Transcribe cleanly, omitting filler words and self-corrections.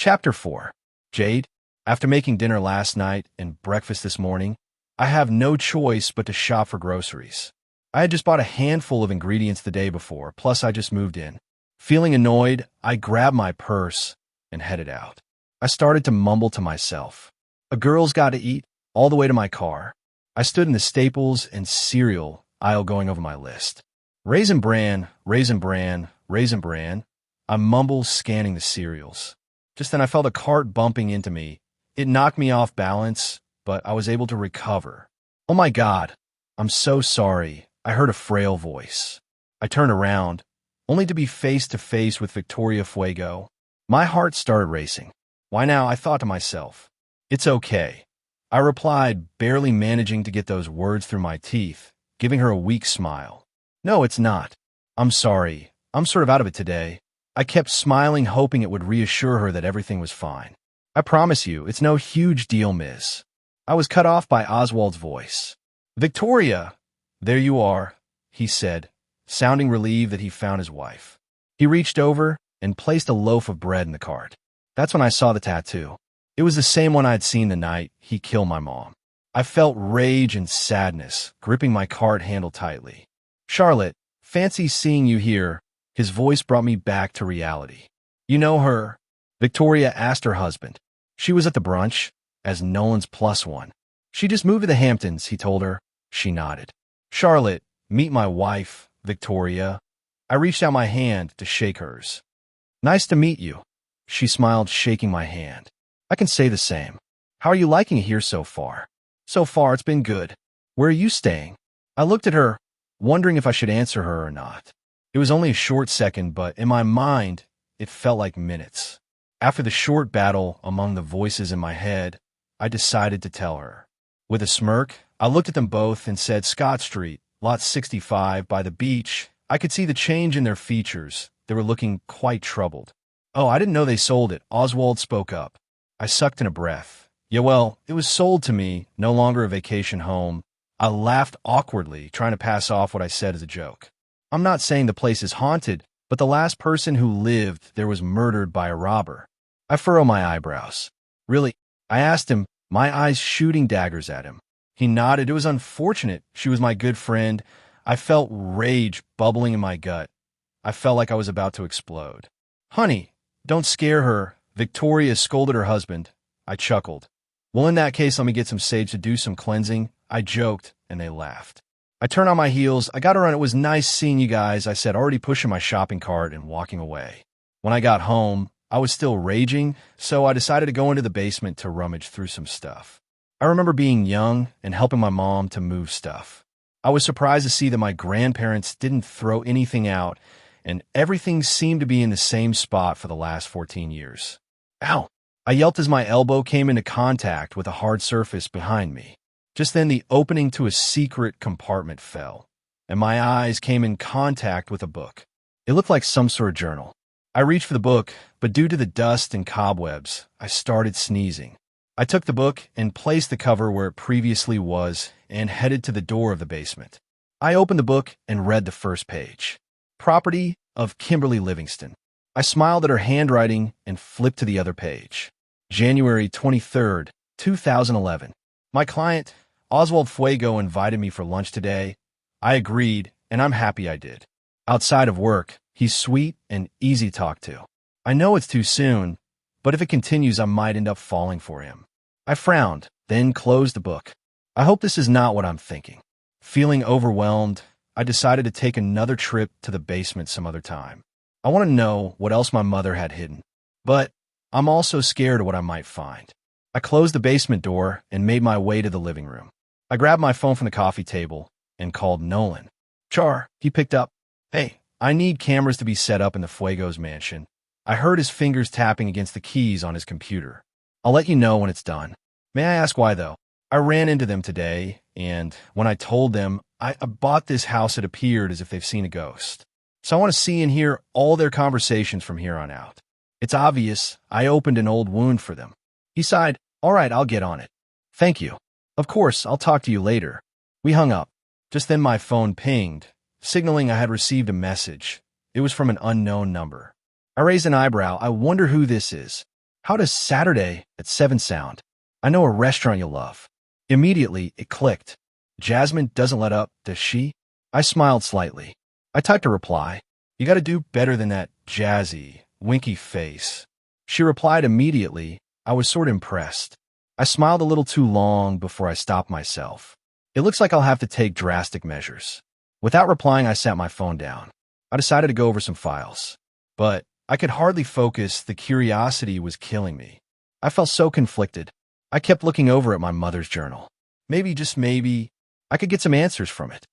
Chapter 4. Jade, after making dinner last night and breakfast this morning, I have no choice but to shop for groceries. I had just bought a handful of ingredients the day before, plus I just moved in. Feeling annoyed, I grabbed my purse and headed out. I started to mumble to myself. A girl's got to eat, all the way to my car. I stood in the staples and cereal aisle going over my list. Raisin Bran, Raisin Bran, Raisin Bran. I mumbled, scanning the cereals. Just then I felt a cart bumping into me. It knocked me off balance, but I was able to recover. "Oh my God, I'm so sorry," I heard a frail voice. I turned around, only to be face to face with Victoria Fuego. My heart started racing. "Why now?" I thought to myself. "It's okay," I replied, barely managing to get those words through my teeth, giving her a weak smile. "No, it's not. I'm sorry. I'm sort of out of it today." I kept smiling, hoping it would reassure her that everything was fine. "I promise you, it's no huge deal, miss." I was cut off by Oswald's voice. "Victoria, there you are," he said, sounding relieved that he found his wife. He reached over and placed a loaf of bread in the cart. That's when I saw the tattoo. It was the same one I'd seen the night he killed my mom. I felt rage and sadness, gripping my cart handle tightly. "Charlotte, fancy seeing you here." His voice brought me back to reality. "You know her?" Victoria asked her husband. She was at the brunch, as Nolan's +1. "She just moved to the Hamptons," he told her. She nodded. "Charlotte, meet my wife, Victoria." I reached out my hand to shake hers. "Nice to meet you." She smiled, shaking my hand. "I can say the same. How are you liking it here so far?" "So far, it's been good. Where are you staying?" I looked at her, wondering if I should answer her or not. It was only a short second, but in my mind, it felt like minutes. After the short battle among the voices in my head, I decided to tell her. With a smirk, I looked at them both and said, "Scott Street, lot 65, by the beach." I could see the change in their features. They were looking quite troubled. "Oh, I didn't know they sold it," Oswald spoke up. I sucked in a breath. "Yeah, well, it was sold to me, no longer a vacation home." I laughed awkwardly, trying to pass off what I said as a joke. "I'm not saying the place is haunted, but the last person who lived there was murdered by a robber." I furrowed my eyebrows. "Really?" I asked him, my eyes shooting daggers at him. He nodded. "It was unfortunate. She was my good friend." I felt rage bubbling in my gut. I felt like I was about to explode. "Honey, don't scare her." Victoria scolded her husband. I chuckled. "Well, in that case, let me get some sage to do some cleansing." I joked, and they laughed. I turned on my heels. "I gotta run. It was nice seeing you guys," I said, already pushing my shopping cart and walking away. When I got home, I was still raging, so I decided to go into the basement to rummage through some stuff. I remember being young and helping my mom to move stuff. I was surprised to see that my grandparents didn't throw anything out, and everything seemed to be in the same spot for the last 14 years. "Ow!" I yelped as my elbow came into contact with a hard surface behind me. Just then, the opening to a secret compartment fell, and my eyes came in contact with a book. It looked like some sort of journal. I reached for the book, but due to the dust and cobwebs, I started sneezing. I took the book and placed the cover where it previously was and headed to the door of the basement. I opened the book and read the first page. Property of Kimberly Livingston. I smiled at her handwriting and flipped to the other page. January 23rd, 2011. My client, Oswald Fuego, invited me for lunch today. I agreed, and I'm happy I did. Outside of work, he's sweet and easy to talk to. I know it's too soon, but if it continues, I might end up falling for him. I frowned, then closed the book. I hope this is not what I'm thinking. Feeling overwhelmed, I decided to take another trip to the basement some other time. I want to know what else my mother had hidden, but I'm also scared of what I might find. I closed the basement door and made my way to the living room. I grabbed my phone from the coffee table and called Nolan. "Char," he picked up. "Hey, I need cameras to be set up in the Fuego's mansion." I heard his fingers tapping against the keys on his computer. "I'll let you know when it's done." "May I ask why, though?" "I ran into them today, and when I told them I bought this house, it appeared as if they've seen a ghost. So I want to see and hear all their conversations from here on out. It's obvious I opened an old wound for them." He sighed. "All right, I'll get on it." "Thank you." "Of course, I'll talk to you later." We hung up. Just then my phone pinged, signaling I had received a message. It was from an unknown number. I raised an eyebrow. I wonder who this is. How does Saturday at 7 sound? I know a restaurant you'll love. Immediately, it clicked. Jasmine doesn't let up, does she? I smiled slightly. I typed a reply. You gotta do better than that jazzy, winky face. She replied immediately. I was sort of impressed. I smiled a little too long before I stopped myself. It looks like I'll have to take drastic measures. Without replying, I sat my phone down. I decided to go over some files. But I could hardly focus. The curiosity was killing me. I felt so conflicted. I kept looking over at my mother's journal. Maybe, just maybe, I could get some answers from it.